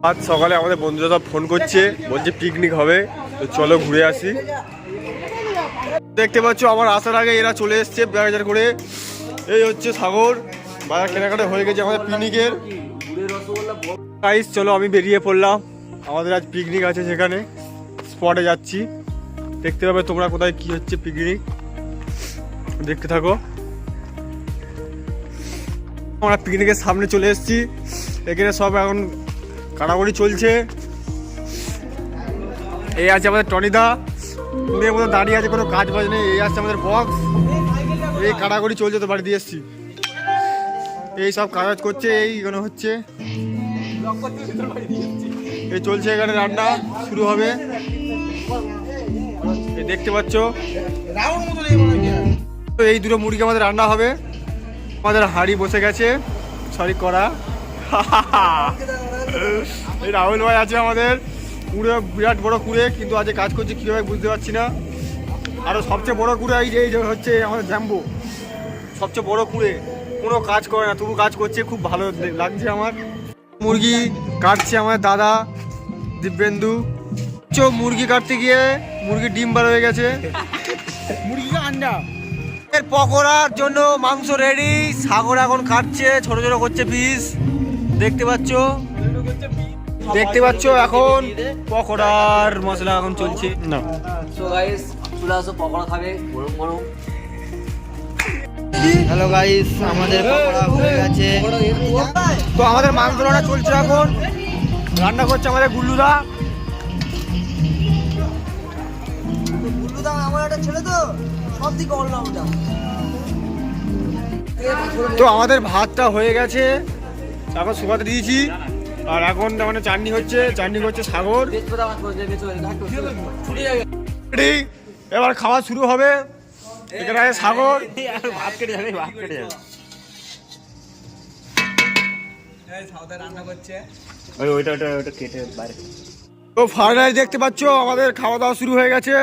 আজ সকালে আমাদের বন্ধুরা সব ফোন করছে, বলছে পিকনিক হবে, তো চলো ঘুরে আসি। দেখতে পাচ্ছ আমার আসার আগে এরা চলে এসছে বাজার করে। এই হচ্ছে সাগর, বাজার কেনাকাটা হয়ে গেছে আমাদের পিকনিকের। গাইস চলো আমি বেরিয়ে পড়লাম, আমাদের আজ পিকনিক আছে, সেখানে স্পটে যাচ্ছি। দেখতে পাবে তোমরা কোথায় কি হচ্ছে পিকনিক, দেখতে থাকো। আমরা পিকনিকের সামনে চলে এসেছি, এখানে সব এখন কাটাকুটি চলছে। এই আছে আমাদের টনিদা, পুরের মতো দাঁড়িয়ে আছে, কোনো কাজ বাজ নেই। এই আছে আমাদের বক্স, এই কাটাকুটি চলছে, তো বাড়ি দিয়ে এসছি। এই সব কাজ করছে, এইখানে হচ্ছে, এই চলছে এখানে রান্না শুরু হবে, এই দেখতে পাচ্ছ। তো এই দুটো মুরগি আমাদের রান্না হবে। আমাদের হাঁড়ি বসে গেছে, সরি করা। এই রাহুল ভাই আছে আমাদের, কুড়ে বিরাট বড় কুড়ে, কিন্তু আজ কাজ করছে কীভাবে বুঝতে পারছি না। আরও সবচেয়ে বড় কুড়ে এই যে হচ্ছে আমাদের জ্যাম্বো, সবচেয়ে বড় কুড়ে, কোনো কাজ করে না, তবু কাজ করছে, খুব ভালো লাগছে আমার। মুরগি কাটছে আমাদের দাদা দিব্যেন্দু। মুরগি কাটতে গিয়ে মুরগির ডিম বার হয়ে গেছে, মুরগিকে আন্ডা। এর পকোড়ার জন্য মাংস রেডি, সাগর এখন কাটছে, ছোট ছোট করছে পিস, দেখতে পাচ্ছ এখন পকোড়ার মশলা এখন চলছে। না সো গাইস চলে আসো, পকোড়া খাবে গরম গরম। হ্যালো গাইস, আমাদের পকোড়া হয়ে গেছে। তো আমাদের মাংস রান্না চলছে, এখন রান্না করছে আমাদের গুল্লুদা। গুল্লুদা আমার একটা ছেলে, তো সব দিকে অলরাউন্ডার। তো আমাদের ভাতটা হয়ে গেছে, এখন শুকাতে দিয়েছি। আর এখন মানে চাটনি হচ্ছে, চাটনি করছে সাগর। এবার খাওয়া শুরু হবে। এখানে আছে সাগর, ভাত কেটে যাবে, ভাত কেটে যাবে। ওইটা কেটে বাইরে। তো ফাইনালি দেখতে পাচ্ছ আমাদের খাওয়া দাওয়া শুরু হয়ে গেছে।